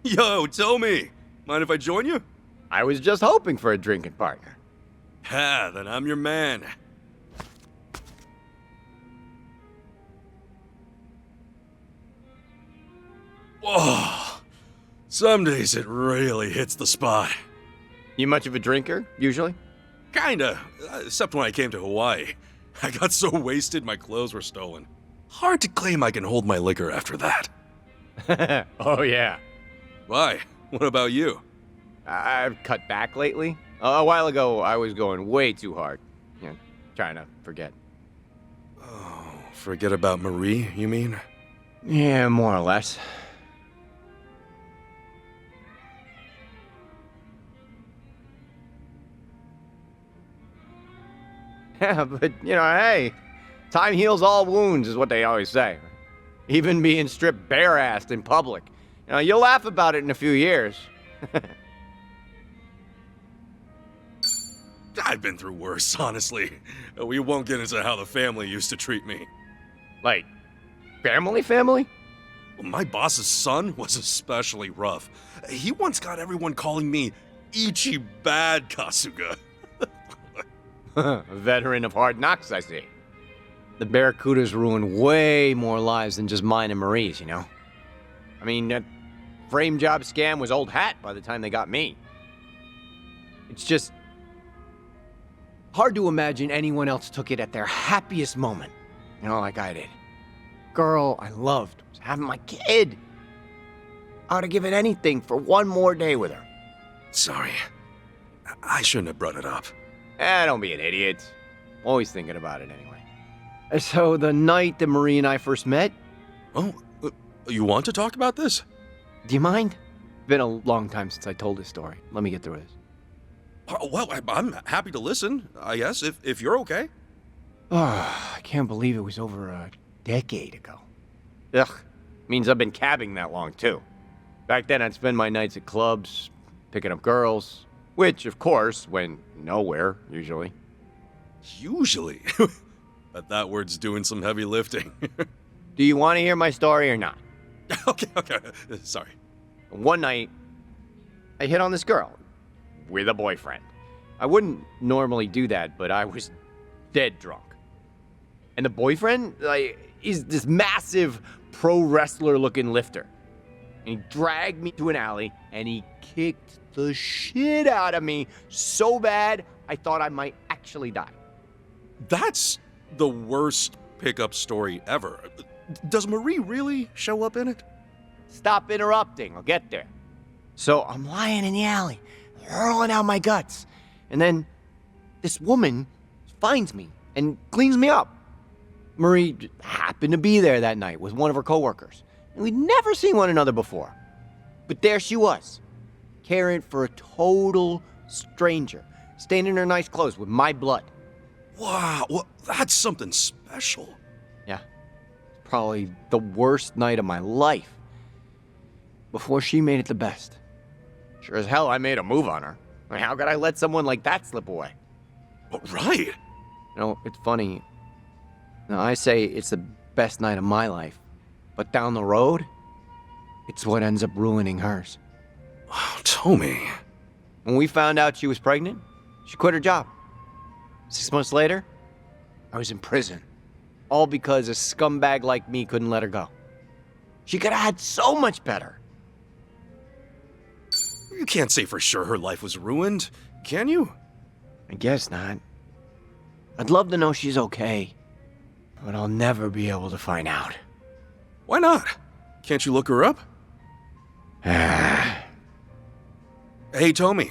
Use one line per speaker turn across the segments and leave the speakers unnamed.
Yo, Tommy! Mind if I join you?
I was just hoping for a drinking partner.
Ha, then I'm your man. Whoa! Some days it really hits the spot.
You much of a drinker, usually?
Kinda, except when I came to Hawaii. I got so wasted my clothes were stolen. Hard to claim I can hold my liquor after that.
Oh, yeah.
Why? What about you?
I've cut back lately. A while ago, I was going way too hard. Trying to forget.
Oh, forget about Marie, you mean?
Yeah, more or less. Yeah, but, hey, time heals all wounds is what they always say. Even being stripped bare-assed in public. You'll laugh about it in a few years.
I've been through worse, honestly. We won't get into how the family used to treat me.
Like, family?
My boss's son was especially rough. He once got everyone calling me Ichi Bad Kasuga.
A veteran of hard knocks, I see. The Barracudas ruined way more lives than just mine and Marie's, I mean, that frame job scam was old hat by the time they got me. It's just hard to imagine anyone else took it at their happiest moment, like I did. Girl I loved was having my kid. I would have given anything for one more day with her.
Sorry. I shouldn't have brought it up.
Don't be an idiot. Always thinking about it anyway. So the night that Marie and I first met...
Oh, you want to talk about this?
Do you mind? Been a long time since I told this story. Let me get through this.
Well, I'm happy to listen, I guess, if you're okay.
I can't believe it was over a decade ago. Ugh, means I've been cabbing that long, too. Back then, I'd spend my nights at clubs, picking up girls, which, of course, went nowhere, usually.
Usually? But that word's doing some heavy lifting.
Do you want to hear my story or not?
Okay, sorry.
One night, I hit on this girl with a boyfriend. I wouldn't normally do that, but I was dead drunk. And the boyfriend, is this massive pro wrestler-looking lifter. And he dragged me to an alley, and he kicked the shit out of me so bad, I thought I might actually die.
That's the worst pickup story ever. Does Marie really show up in it?
Stop interrupting, I'll get there. So I'm lying in the alley, hurling out my guts. And then this woman finds me and cleans me up. Marie happened to be there that night with one of her coworkers. And we'd never seen one another before. But there she was, caring for a total stranger, staying in her nice clothes with my blood.
Wow, well, that's something special.
Yeah, it's probably the worst night of my life. Before she made it the best. Sure as hell I made a move on her. I mean, how could I let someone like that slip away?
Well, right.
It's funny. Now, I say it's the best night of my life. But down the road, it's what ends up ruining hers.
Oh, Tommy.
When we found out she was pregnant, she quit her job. 6 months later, I was in prison. All because a scumbag like me couldn't let her go. She could have had so much better.
You can't say for sure her life was ruined, can you?
I guess not. I'd love to know she's okay, but I'll never be able to find out.
Why not? Can't you look her up? Hey, Tommy,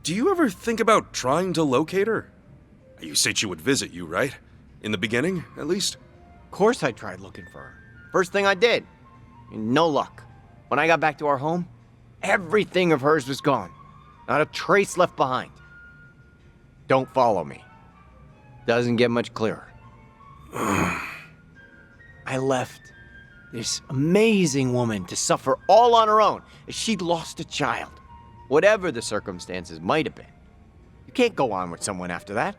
do you ever think about trying to locate her? You said she would visit you, right? In the beginning, at least?
Of course I tried looking for her. First thing I did. No luck. When I got back to our home, everything of hers was gone. Not a trace left behind. Don't follow me. Doesn't get much clearer. I left this amazing woman to suffer all on her own as she'd lost a child. Whatever the circumstances might have been. You can't go on with someone after that.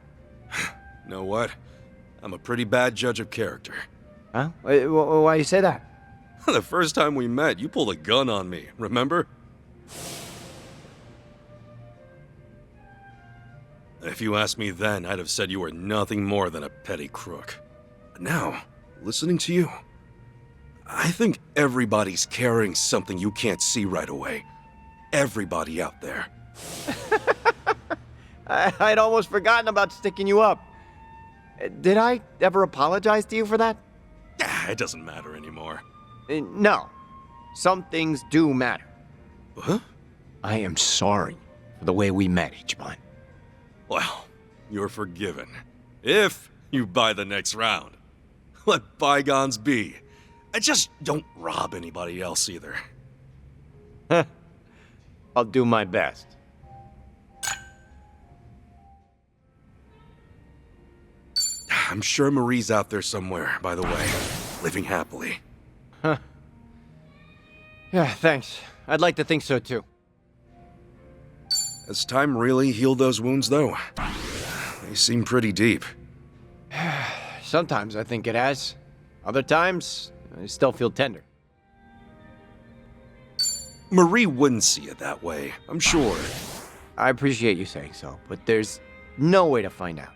Know what? I'm a pretty bad judge of character.
Huh? Why do you say that?
The first time we met, you pulled a gun on me, remember? If you asked me then, I'd have said you were nothing more than a petty crook. But now, listening to you, I think everybody's carrying something you can't see right away. Everybody out there.
I'd almost forgotten about sticking you up. Did I ever apologize to you for that?
It doesn't matter anymore.
No. Some things do matter.
Huh?
I am sorry for the way we met, Ichiban.
Well, you're forgiven. If you buy the next round. Let bygones be. And just don't rob anybody else either.
I'll do my best.
I'm sure Marie's out there somewhere, by the way, living happily.
Huh. Yeah, thanks. I'd like to think so too.
Has time really healed those wounds, though? They seem pretty deep.
Sometimes I think it has. Other times, I still feel tender.
Marie wouldn't see it that way, I'm sure.
I appreciate you saying so, but there's no way to find out.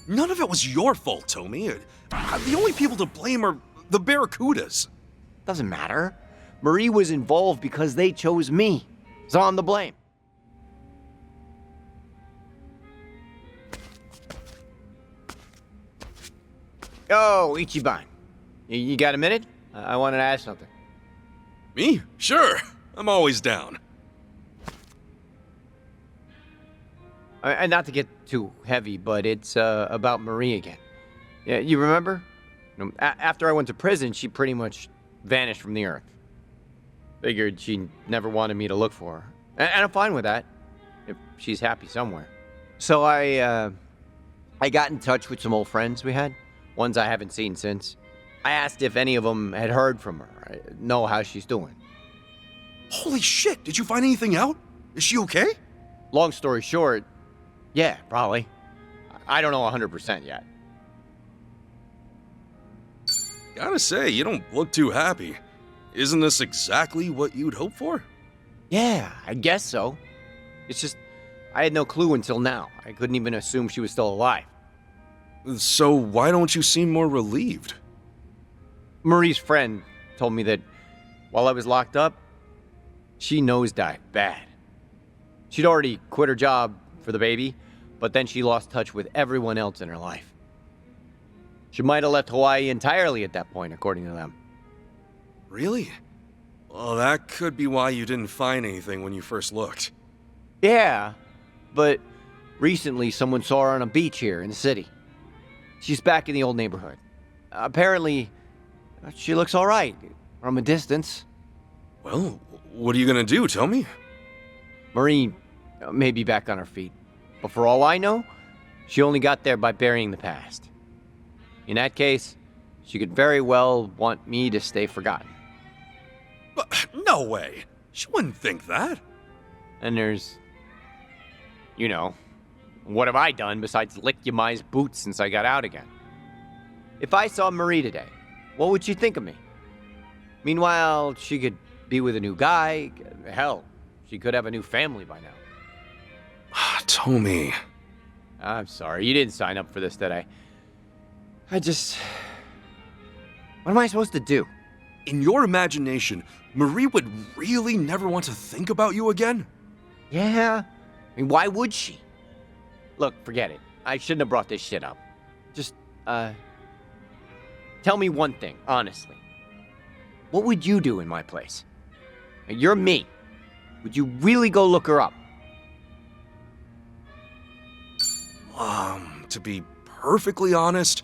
None of it was your fault, Tomi. The only people to blame are the Barracudas.
Doesn't matter. Marie was involved because they chose me. So I'm to blame. Oh, Ichiban. You got a minute? I wanted to ask something.
Me? Sure. I'm always down.
And not to get too heavy, but it's about Marie again. Yeah, you remember? After I went to prison, she pretty much vanished from the earth. Figured she never wanted me to look for her. And I'm fine with that, if she's happy somewhere. So I got in touch with some old friends we had, ones I haven't seen since. I asked if any of them had heard from her, know how she's doing.
Holy shit, did you find anything out? Is she okay?
Long story short, yeah, probably. I don't know 100% yet.
Gotta say, you don't look too happy. Isn't this exactly what you'd hope for?
Yeah, I guess so. It's just, I had no clue until now. I couldn't even assume she was still alive.
So why don't you seem more relieved?
Marie's friend told me that while I was locked up, she nosedived bad. She'd already quit her job for the baby, but then she lost touch with everyone else in her life. She might have left Hawaii entirely at that point, according to them.
Really? Well, that could be why you didn't find anything when you first looked.
Yeah, but recently someone saw her on a beach here in the city. She's back in the old neighborhood. Apparently, she looks all right from a distance.
Well, what are you gonna do, tell me?
Marie may be back on her feet, but for all I know, she only got there by burying the past. In that case, she could very well want me to stay forgotten.
But no way. She wouldn't think that.
And there's, you know, what have I done besides lick Yamai's boots since I got out again? If I saw Marie today, what would she think of me? Meanwhile, she could be with a new guy. Hell, she could have a new family by now.
Tomi.
I'm sorry, you didn't sign up for this, did I? What am I supposed to do?
In your imagination, Marie would really never want to think about you again?
Yeah? I mean, why would she? Look, forget it. I shouldn't have brought this shit up. Just, tell me one thing, honestly. What would you do in my place? You're me. Would you really go look her up?
To be perfectly honest,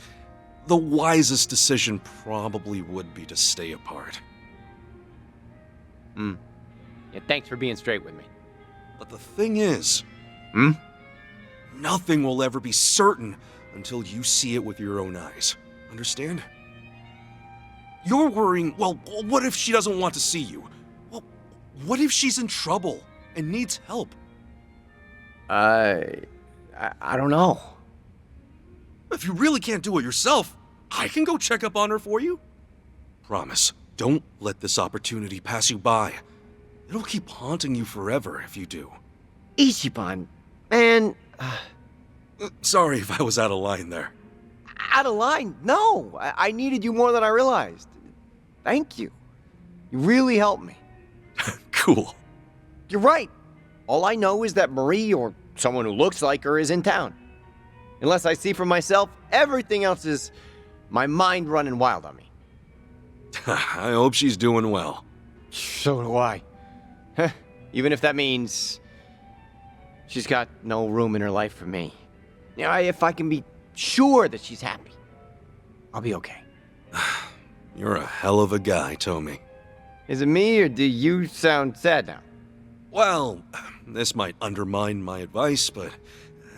the wisest decision probably would be to stay apart.
Yeah, thanks for being straight with me.
But the thing is, nothing will ever be certain until you see it with your own eyes. Understand? You're worrying, well, what if she doesn't want to see you? Well, what if she's in trouble and needs help?
I don't know.
If you really can't do it yourself, I can go check up on her for you. Promise, don't let this opportunity pass you by. It'll keep haunting you forever if you do.
Ichiban, man,
Sorry if I was out of line there.
out of line. No, I needed you more than I realized. Thank you. You really helped me.
Cool.
You're right. All I know is that Marie, or someone who looks like her, is in town. Unless I see for myself, everything else is my mind running wild on me.
I hope she's doing well.
So do I. Even if that means she's got no room in her life for me. Yeah, if I can be sure that she's happy, I'll be okay.
You're a hell of a guy, Tomi.
Is it me, or do you sound sad now?
Well, this might undermine my advice, but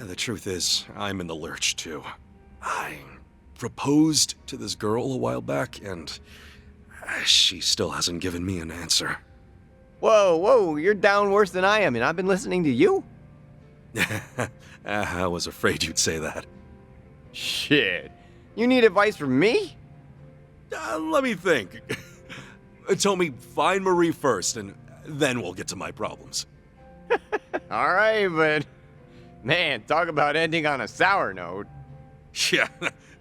the truth is, I'm in the lurch too. I proposed to this girl a while back, and she still hasn't given me an answer.
Whoa, you're down worse than I am, and I've been listening to you?
I was afraid you'd say that.
Shit. You need advice from me?
Let me think. Tomi, find Marie first, and then we'll get to my problems.
All right, but man, talk about ending on a sour note.
Yeah,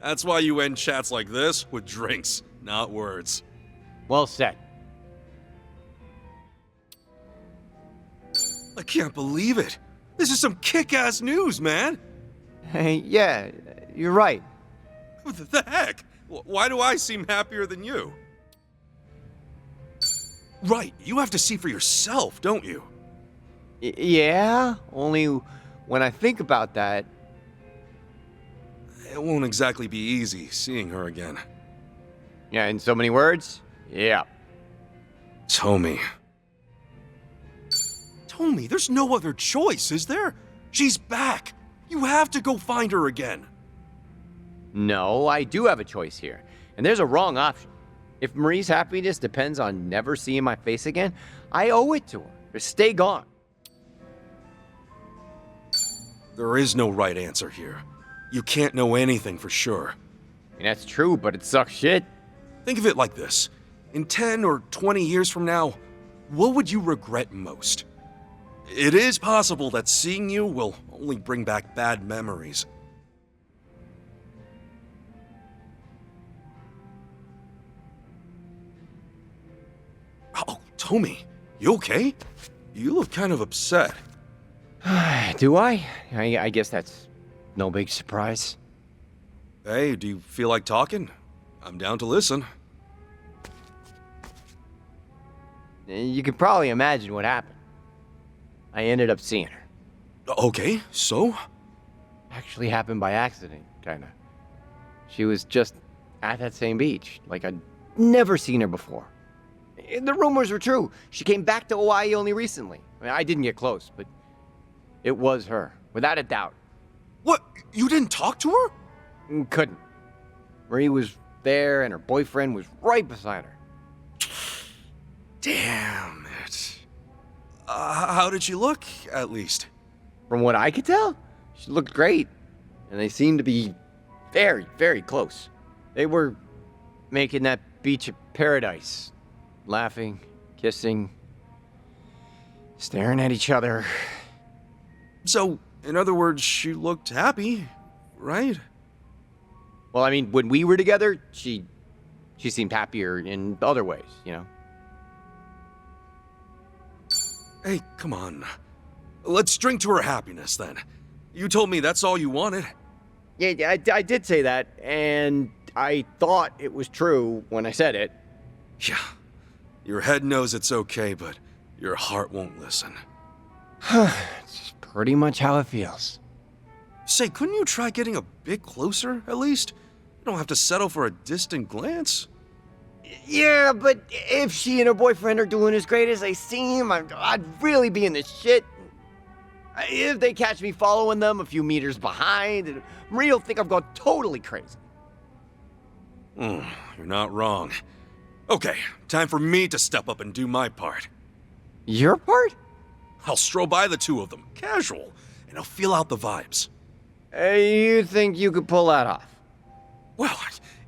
that's why you end chats like this with drinks, not words.
Well said.
I can't believe it. This is some kick-ass news, man.
Hey, yeah, you're right.
What the heck? Why do I seem happier than you? Right, you have to see for yourself, don't you?
Yeah, only when I think about that.
It won't exactly be easy seeing her again.
Yeah, in so many words? Yeah.
Tomi, there's no other choice, is there? She's back. You have to go find her again.
No, I do have a choice here, and there's a wrong option. If Marie's happiness depends on never seeing my face again, I owe it to her to stay gone.
There is no right answer here. You can't know anything for sure.
I mean, that's true, but it sucks shit.
Think of it like this. In 10 or 20 years from now, what would you regret most? It is possible that seeing you will only bring back bad memories. Oh, Tomi, you okay? You look kind of upset.
Do I? I guess that's no big surprise.
Hey, do you feel like talking? I'm down to listen.
You can probably imagine what happened. I ended up seeing her.
Okay, so?
Actually happened by accident, kinda. She was just at that same beach, like I'd never seen her before. The rumors were true. She came back to Hawaii only recently. I mean, I didn't get close, but it was her, without a doubt.
What? You didn't talk to her?
Couldn't. Marie was there, and her boyfriend was right beside her.
Damn it. How did she look, at least?
From what I could tell, she looked great, and they seemed to be very, very close. They were making that beach a paradise, laughing, kissing, staring at each other.
So, in other words, she looked happy, right?
Well, I mean, when we were together, she seemed happier in other ways, you know?
Hey, come on. Let's drink to her happiness, then. You told me that's all you wanted.
Yeah, I did say that, and I thought it was true when I said it.
Yeah. Your head knows it's okay, but your heart won't listen.
It's pretty much how it feels.
Say, couldn't you try getting a bit closer, at least? You don't have to settle for a distant glance.
Yeah, but if she and her boyfriend are doing as great as they seem, I'd really be in the shit. If they catch me following them a few meters behind, Marie will think I've gone totally crazy.
You're not wrong. Okay, time for me to step up and do my part.
Your part?
I'll stroll by the two of them, casual, and I'll feel out the vibes.
You think you could pull that off?
Well,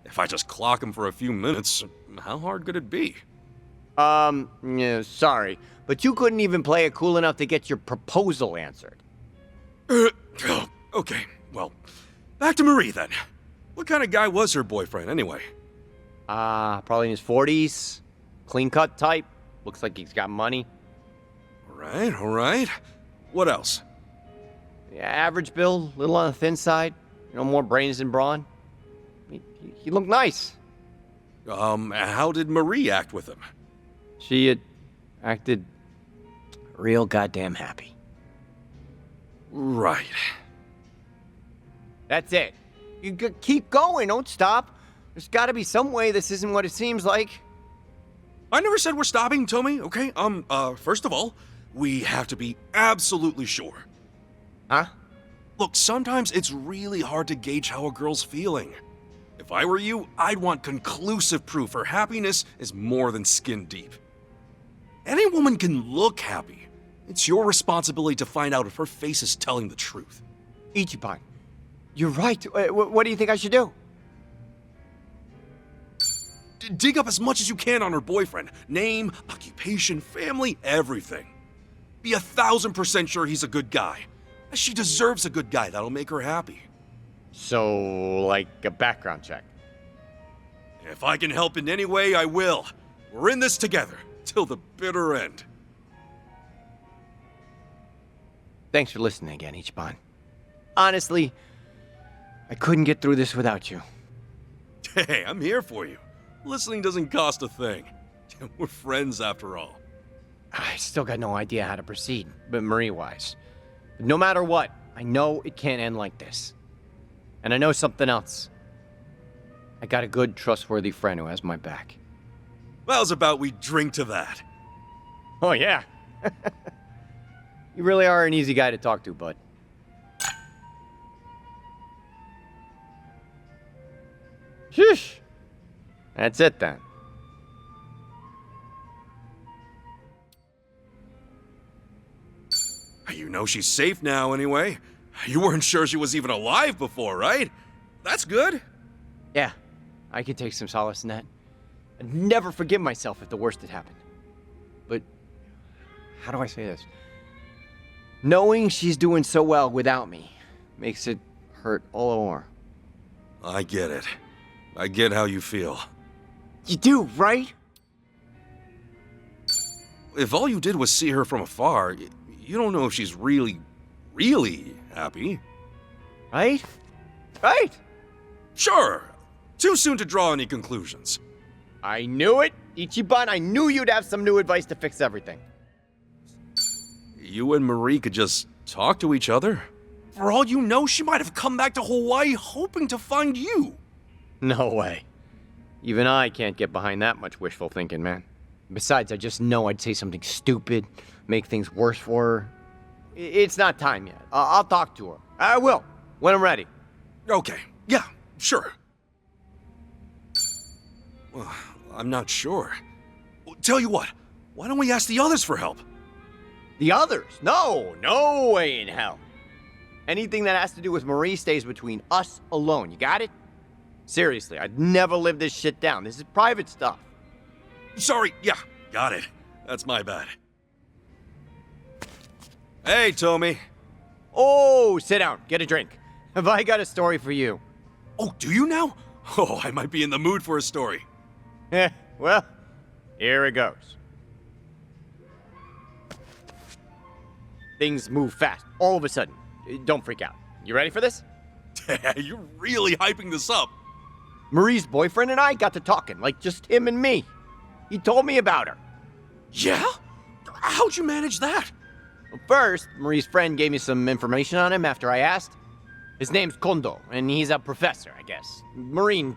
if I just clock them for a few minutes, how hard could it be?
Yeah, sorry, but you couldn't even play it cool enough to get your proposal answered.
Oh, okay, well, back to Marie then. What kind of guy was her boyfriend, anyway?
Probably in his 40s. Clean-cut type. Looks like he's got money.
All right. What else?
Yeah, average build, little on the thin side. You know, more brains than brawn. He looked nice.
How did Marie act with him?
She had acted real goddamn happy.
Right.
That's it. You keep going, don't stop. There's gotta be some way this isn't what it seems like.
I never said we're stopping, Tommy, okay? First of all, we have to be absolutely sure.
Huh?
Look, sometimes it's really hard to gauge how a girl's feeling. If I were you, I'd want conclusive proof her happiness is more than skin deep. Any woman can look happy. It's your responsibility to find out if her face is telling the truth.
Ichiban, you're right. What do you think I should do?
Dig up as much as you can on her boyfriend. Name, occupation, family, everything. Be 1,000% sure he's a good guy. She deserves a good guy that'll make her happy.
So, like a background check?
If I can help in any way, I will. We're in this together, till the bitter end.
Thanks for listening again, Ichiban. Honestly, I couldn't get through this without you.
Hey, I'm here for you. Listening doesn't cost a thing. We're friends after all.
I still got no idea how to proceed, but Marie-wise. No matter what, I know it can't end like this. And I know something else. I got a good, trustworthy friend who has my back.
How's about we drink to that?
Oh, yeah. You really are an easy guy to talk to, bud. Sheesh. That's it, then.
You know she's safe now, anyway. You weren't sure she was even alive before, right? That's good.
Yeah, I could take some solace in that. I'd never forgive myself if the worst had happened. But, how do I say this? Knowing she's doing so well without me makes it hurt all the more.
I get it. I get how you feel.
You do, right?
If all you did was see her from afar, you don't know if she's really, really happy.
Right? Right?
Sure. Too soon to draw any conclusions.
I knew it. Ichiban, I knew you'd have some new advice to fix everything.
You and Marie could just talk to each other. For all you know, she might have come back to Hawaii hoping to find you.
No way. Even I can't get behind that much wishful thinking, man. Besides, I just know I'd say something stupid, make things worse for her. It's not time yet. I'll talk to her. I will, when I'm ready.
Okay, yeah, sure. Well, I'm not sure. Tell you what, why don't we ask the others for help?
The others? No way in hell. Anything that has to do with Marie stays between us alone, you got it? Seriously, I'd never live this shit down. This is private stuff.
Sorry, yeah, got it. That's my bad. Hey, Tommy.
Oh, sit down, get a drink. Have I got a story for you?
Oh, do you now? Oh, I might be in the mood for a story.
Well, here it goes. Things move fast, all of a sudden. Don't freak out. You ready for this?
You're really hyping this up.
Marie's boyfriend and I got to talking, like just him and me. He told me about her.
Yeah? How'd you manage that?
Well, first, Marie's friend gave me some information on him after I asked. His name's Kondo, and he's a professor, I guess. Marine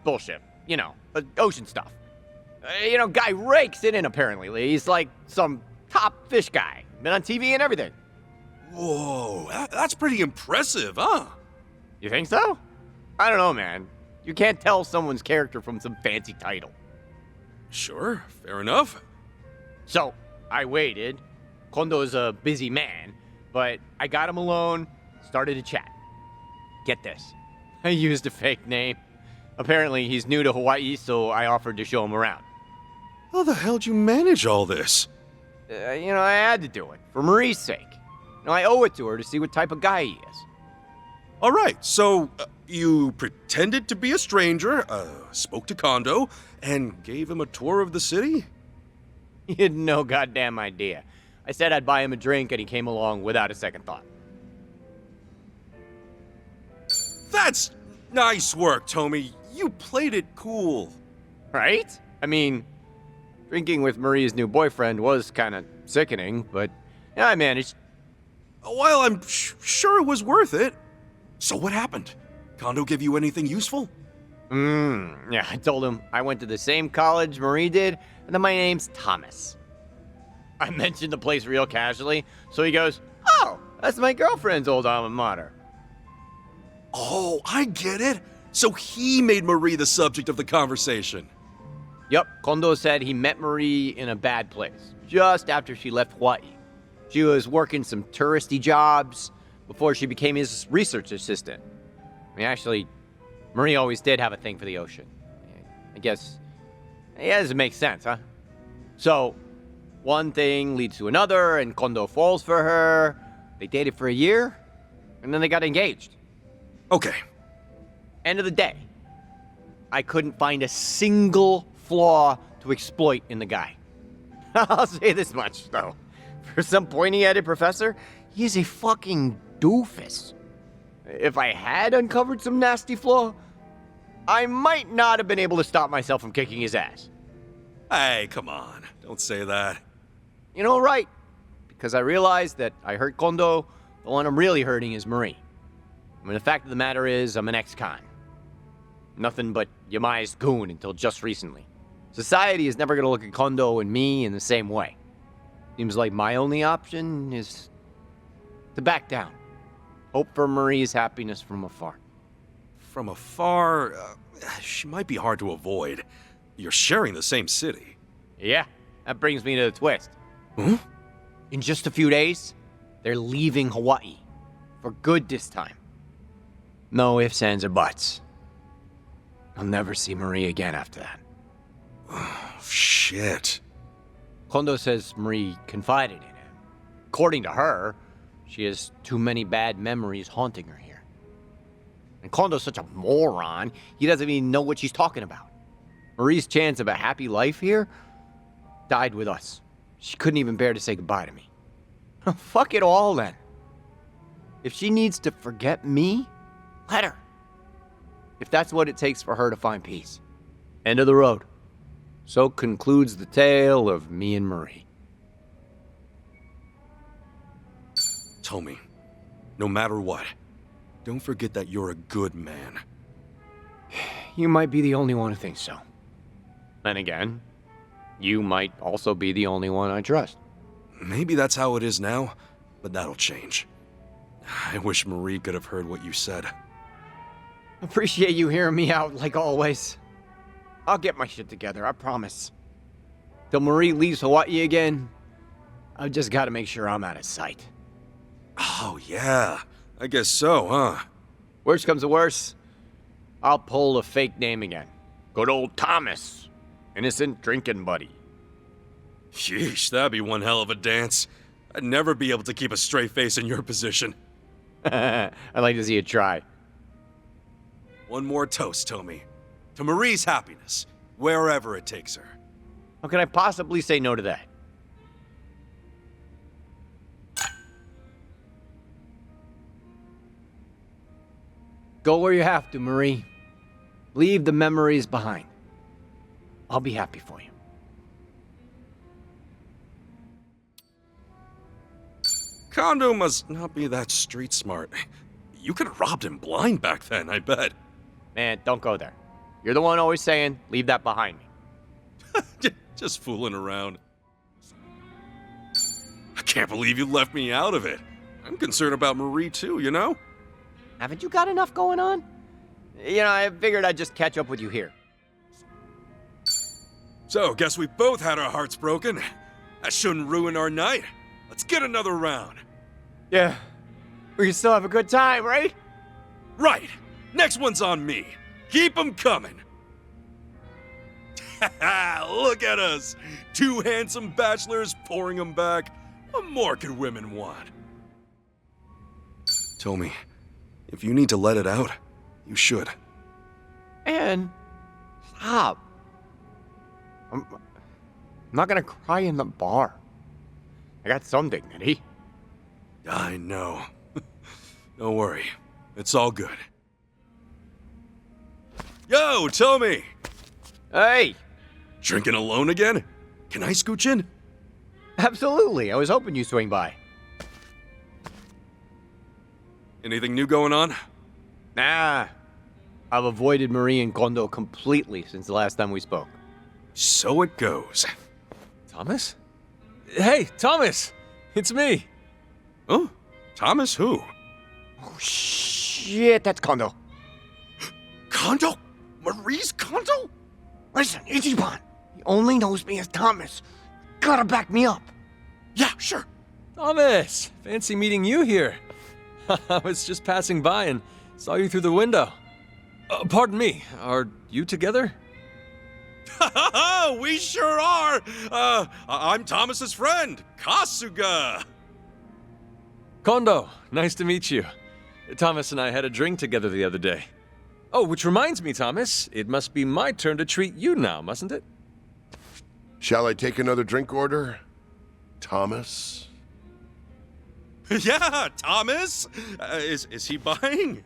bullshit. You know, ocean stuff. Guy rakes it in, apparently. He's like some top fish guy. Been on TV and everything.
Whoa, that's pretty impressive, huh?
You think so? I don't know, man. You can't tell someone's character from some fancy title.
Sure, fair enough.
So, I waited. Kondo's a busy man, but I got him alone, started to chat. Get this. I used a fake name. Apparently, he's new to Hawaii, so I offered to show him around.
How the hell'd you manage all this?
I had to do it, for Marie's sake. I owe it to her to see what type of guy he is.
All right, so you pretended to be a stranger, spoke to Kondo, and gave him a tour of the city?
He had no goddamn idea. I said I'd buy him a drink, and he came along without a second thought.
That's nice work, Tomi. You played it cool.
Right? I mean, drinking with Marie's new boyfriend was kind of sickening, but I managed.
Well, I'm sure it was worth it. So what happened? Kondo give you anything useful?
Yeah, I told him I went to the same college Marie did, and that my name's Thomas. I mentioned the place real casually, so he goes, "Oh, that's my girlfriend's old alma mater."
Oh, I get it. So he made Marie the subject of the conversation.
Yup, Kondo said he met Marie in a bad place, just after she left Hawaii. She was working some touristy jobs before she became his research assistant. Actually, Marie always did have a thing for the ocean. I guess, yeah, doesn't make sense, huh? So, one thing leads to another, and Kondo falls for her. They dated for a year, and then they got engaged.
Okay.
End of the day, I couldn't find a single flaw to exploit in the guy. I'll say this much, though. For some pointy-headed professor, he is a fucking doofus. If I had uncovered some nasty flaw, I might not have been able to stop myself from kicking his ass.
Hey, come on. Don't say that.
Right. Because I realized that I hurt Kondo, the one I'm really hurting is Marie. The fact of the matter is, I'm an ex-con. Nothing but Yamai's goon until just recently. Society is never going to look at Kondo and me in the same way. Seems like my only option is to back down. Hope for Marie's happiness from afar.
From afar, she might be hard to avoid. You're sharing the same city.
Yeah, that brings me to the twist.
Huh?
In just a few days, they're leaving Hawaii. For good this time. No ifs, ands, or buts. I'll never see Marie again after that.
Oh, shit.
Kondo says Marie confided in him. According to her, she has too many bad memories haunting her here. And Kondo's such a moron, he doesn't even know what she's talking about. Marie's chance of a happy life here died with us. She couldn't even bear to say goodbye to me. Fuck it all, then. If she needs to forget me, let her. If that's what it takes for her to find peace. End of the road. So concludes the tale of me and Marie.
Tomi, no matter what, don't forget that you're a good man.
You might be the only one who thinks so. And again, you might also be the only one I trust.
Maybe that's how it is now, but that'll change. I wish Marie could have heard what you said.
Appreciate you hearing me out, like always. I'll get my shit together, I promise. Till Marie leaves Hawaii again, I've just got to make sure I'm out of sight.
Oh, yeah. I guess so, huh?
Worst comes to worst, I'll pull a fake name again. Good old Thomas. Innocent drinking buddy.
Sheesh, that'd be one hell of a dance. I'd never be able to keep a straight face in your position.
I'd like to see you try.
One more toast, Tomi. To Marie's happiness, wherever it takes her.
How can I possibly say no to that? Go where you have to, Marie. Leave the memories behind. I'll be happy for you.
Kondo must not be that street smart. You could have robbed him blind back then, I bet.
Man, don't go there. You're the one always saying, leave that behind me.
Just fooling around. I can't believe you left me out of it. I'm concerned about Marie too, you know?
Haven't you got enough going on? I figured I'd just catch up with you here.
So, guess we both had our hearts broken. That shouldn't ruin our night. Let's get another round.
Yeah. We can still have a good time, right?
Right. Next one's on me. Keep 'em coming. Look at us! Two handsome bachelors pouring them back. What more could women want? Tomi, if you need to let it out, you should.
And stop. I'm not gonna cry in the bar. I got some dignity.
I know. Don't worry. It's all good. Yo, Tomi!
Hey!
Drinking alone again? Can I scooch in?
Absolutely. I was hoping you'd swing by.
Anything new going on?
Nah. I've avoided Marie and Kondo completely since the last time we spoke.
So it goes.
Thomas? Hey, Thomas! It's me!
Oh? Thomas who?
Oh, shit, that's Kondo.
Kondo? Marie's Kondo?
Listen, Ichiban, he only knows me as Thomas. Gotta back me up.
Yeah, sure.
Thomas! Fancy meeting you here. I was just passing by and saw you through the window. Pardon me, are you together?
We sure are! I'm Thomas's friend, Kasuga!
Kondo, nice to meet you. Thomas and I had a drink together the other day. Oh, which reminds me, Thomas, it must be my turn to treat you now, mustn't it?
Shall I take another drink order? Thomas?
Yeah, Thomas! Is he buying?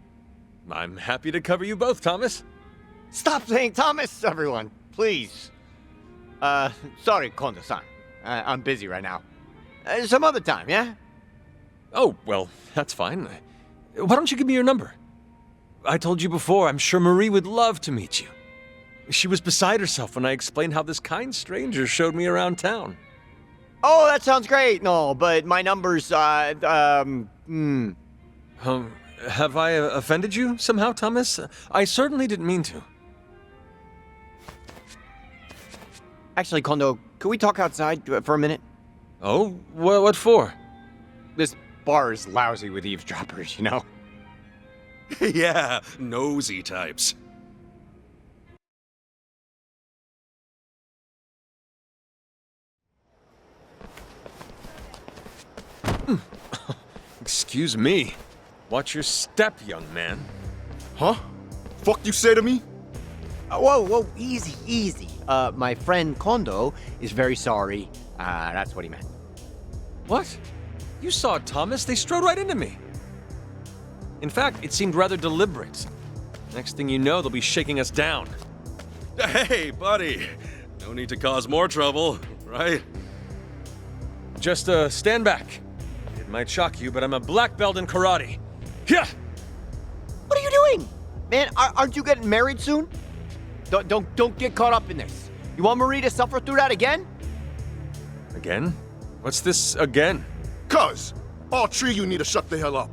I'm happy to cover you both, Thomas.
Stop saying Thomas, everyone, please. Sorry, Kondo-san. I'm busy right now. Some other time, yeah?
Oh, well, that's fine. Why don't you give me your number? I told you before, I'm sure Marie would love to meet you. She was beside herself when I explained how this kind stranger showed me around town.
Oh, that sounds great. No, but my number's,
Have I offended you somehow, Thomas? I certainly didn't mean to.
Actually, Kondo, could we talk outside for a minute?
Oh, what for?
This bar is lousy with eavesdroppers, you know?
Yeah, nosy types.
Excuse me. Watch your step, young man.
Huh? Fuck you say to me?
Whoa, easy, easy. My friend Kondo is very sorry. That's what he meant.
What? You saw Thomas? They strode right into me. In fact, it seemed rather deliberate. Next thing you know, they'll be shaking us down.
Hey, buddy. No need to cause more trouble, right?
Just, stand back. It might shock you, but I'm a black belt in karate. Yeah!
What are you doing? Man, aren't you getting married soon? Don't get caught up in this. You want Marie to suffer through that again?
Again? What's this again?
Cuz, all three of you need to shut the hell up.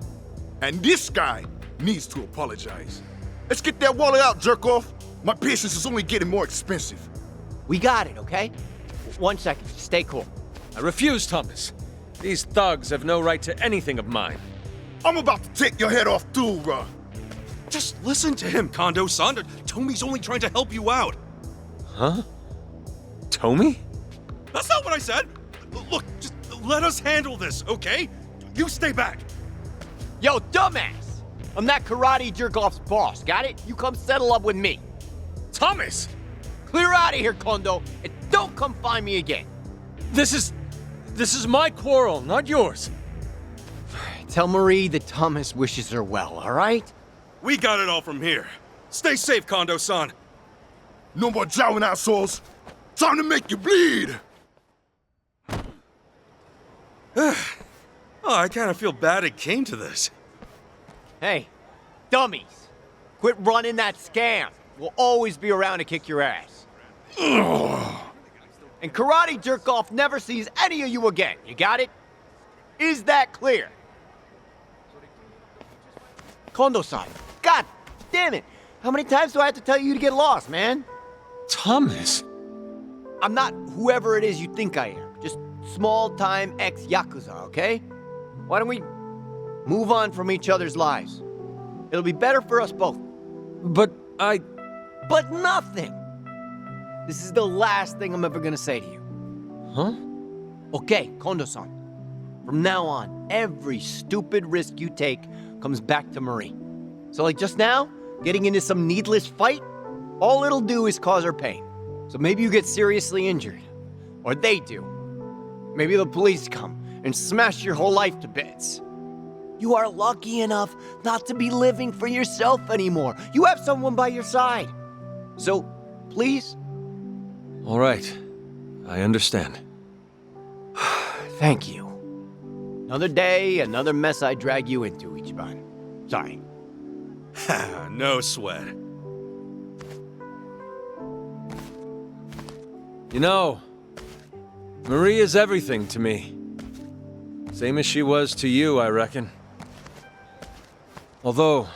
And this guy needs to apologize. Let's get that wallet out, jerk off. My patience is only getting more expensive.
We got it, okay? 1 second, stay cool.
I refuse, Thomas. These thugs have no right to anything of mine.
I'm about to take your head off too, bruh.
Just listen to him, Kondo-san. Tomi's only trying to help you out.
Huh? Tomi?
That's not what I said. Look, just let us handle this, okay? You stay back.
Yo, dumbass! I'm that karate jerk-off's boss, got it? You come settle up with me.
Thomas!
Clear out of here, Kondo, and don't come find me again.
This is my quarrel, not yours.
Tell Marie that Thomas wishes her well, all right?
We got it all from here. Stay safe, Kondo-san.
No more jowling assholes. Time to make you bleed.
Oh, I kind of feel bad it came to this.
Hey, dummies, quit running that scam. We'll always be around to kick your ass. And karate jerk-off never sees any of you again, you got it? Is that clear? Kondo-san, god damn it! How many times do I have to tell you to get lost, man?
Thomas?
I'm not whoever it is you think I am. Just small-time ex-Yakuza, okay? Why don't we move on from each other's lives? It'll be better for us both.
But
But nothing! This is the last thing I'm ever gonna say to you.
Huh?
Okay, Kondo-san. From now on, every stupid risk you take comes back to Marie. So like just now, getting into some needless fight, all it'll do is cause her pain. So maybe you get seriously injured. Or they do. Maybe the police come and smash your whole life to bits. You are lucky enough not to be living for yourself anymore. You have someone by your side. So, please?
All right. I understand.
Thank you. Another day, another mess I drag you into, Ichiban. Sorry.
No sweat.
You know, Marie is everything to me. Same as she was to you, I reckon. Although,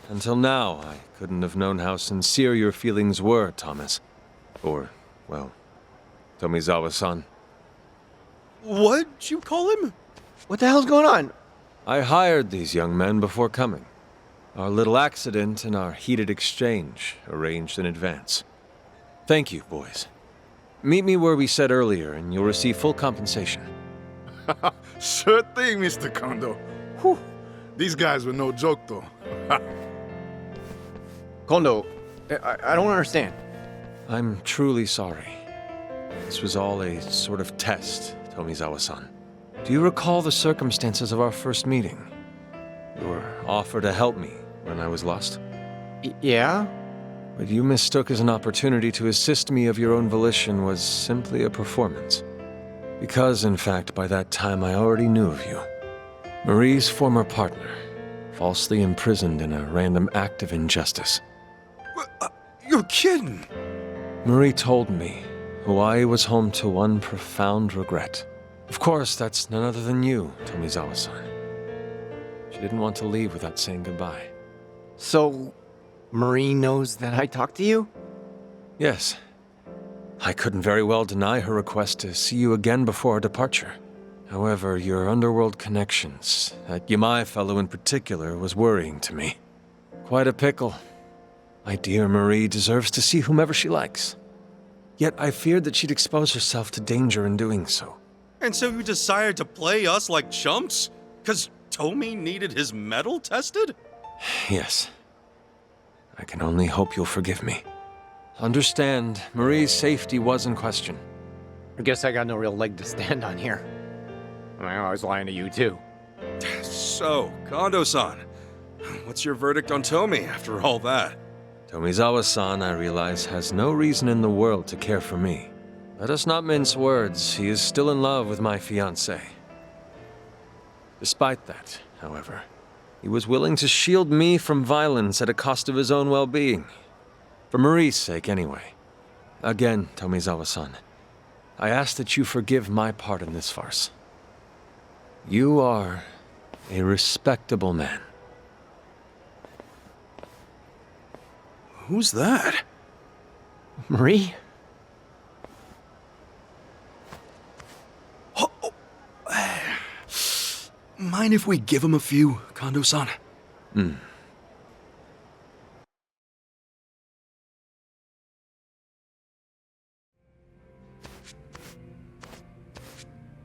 until now, I couldn't have known how sincere your feelings were, Thomas. Or, well, Tomizawa-san.
What'd you call him?
What the hell's going on?
I hired these young men before coming. Our little accident and our heated exchange arranged in advance. Thank you, boys. Meet me where we said earlier, and you'll receive full compensation.
Sure thing, Mr. Kondo. Whew. These guys were no joke, though.
Kondo, I don't understand.
I'm truly sorry. This was all a sort of test, Tomizawa-san. Do you recall the circumstances of our first meeting? Your offer to help me when I was lost?
Yeah?
What you mistook as an opportunity to assist me of your own volition was simply a performance. Because, in fact, by that time I already knew of you. Marie's former partner, falsely imprisoned in a random act of injustice.
You're kidding.
Marie told me Hawaii was home to one profound regret. Of course, that's none other than you, Tomizawa-san. She didn't want to leave without saying goodbye.
So, Marie knows that I talked to you?
Yes. I couldn't very well deny her request to see you again before our departure. However, your underworld connections, that Yamai fellow in particular, was worrying to me. Quite a pickle. My dear Marie deserves to see whomever she likes. Yet I feared that she'd expose herself to danger in doing so.
And so you decided to play us like chumps? 'Cause Tomi needed his metal tested?
Yes. I can only hope you'll forgive me. Understand, Marie's safety was in question.
I guess I got no real leg to stand on here. I was lying to you, too.
So, Kondo-san, what's your verdict on Tomi after all that?
Tomizawa-san, I realize, has no reason in the world to care for me. Let us not mince words. He is still in love with my fiancée. Despite that, however, he was willing to shield me from violence at a cost of his own well-being. For Marie's sake, anyway. Again, Tomizawa-san, I ask that you forgive my part in this farce. You are a respectable man.
Who's that?
Marie?
Mind if we give him a few, Kondo-san?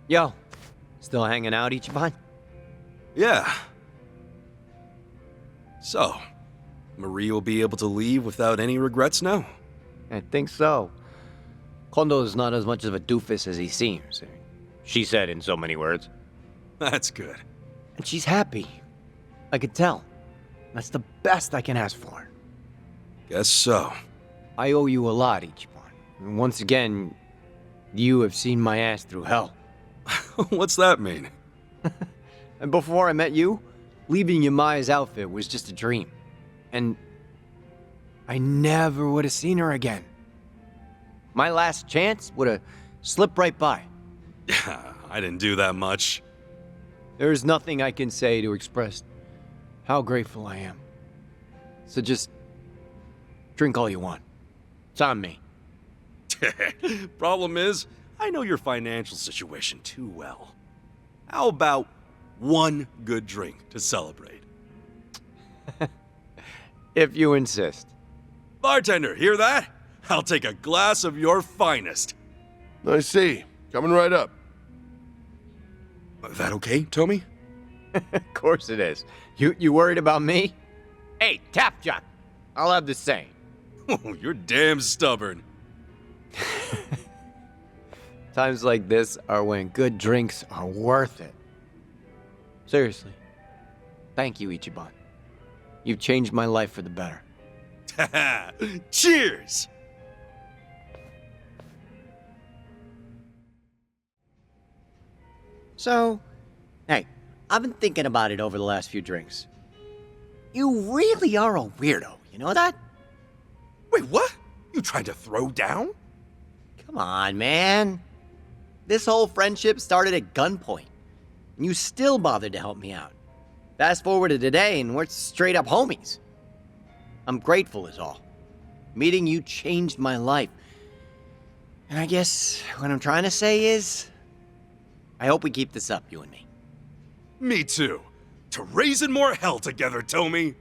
Yo, still hanging out, Ichiban?
Yeah. So, Marie will be able to leave without any regrets now?
I think so. Kondo's not as much of a doofus as he seems. She said in so many words.
That's good.
And she's happy. I could tell. That's the best I can ask for.
Guess so.
I owe you a lot, Ichiban. And once again, you have seen my ass through hell.
What's that mean?
And before I met you, leaving Yamaya's outfit was just a dream. And I never would have seen her again. My last chance would have slipped right by.
Yeah, I didn't do that much.
There is nothing I can say to express how grateful I am. So just drink all you want. It's on me.
Problem is, I know your financial situation too well. How about one good drink to celebrate?
If you insist.
Bartender, hear that? I'll take a glass of your finest.
I see. Coming right up.
That okay, Tommy?
Of course it is. You worried about me? Hey, Tapjack, I'll have the same.
Oh, you're damn stubborn.
Times like this are when good drinks are worth it. Seriously. Thank you, Ichiban. You've changed my life for the better.
Cheers!
So, hey, I've been thinking about it over the last few drinks. You really are a weirdo, you know that?
Wait, what? You tried to throw down?
Come on, man. This whole friendship started at gunpoint, and you still bothered to help me out. Fast forward to today, and we're straight up homies. I'm grateful is all. Meeting you changed my life. And I guess what I'm trying to say is, I hope we keep this up, you and me.
Me too. To raising more hell together, Tommy.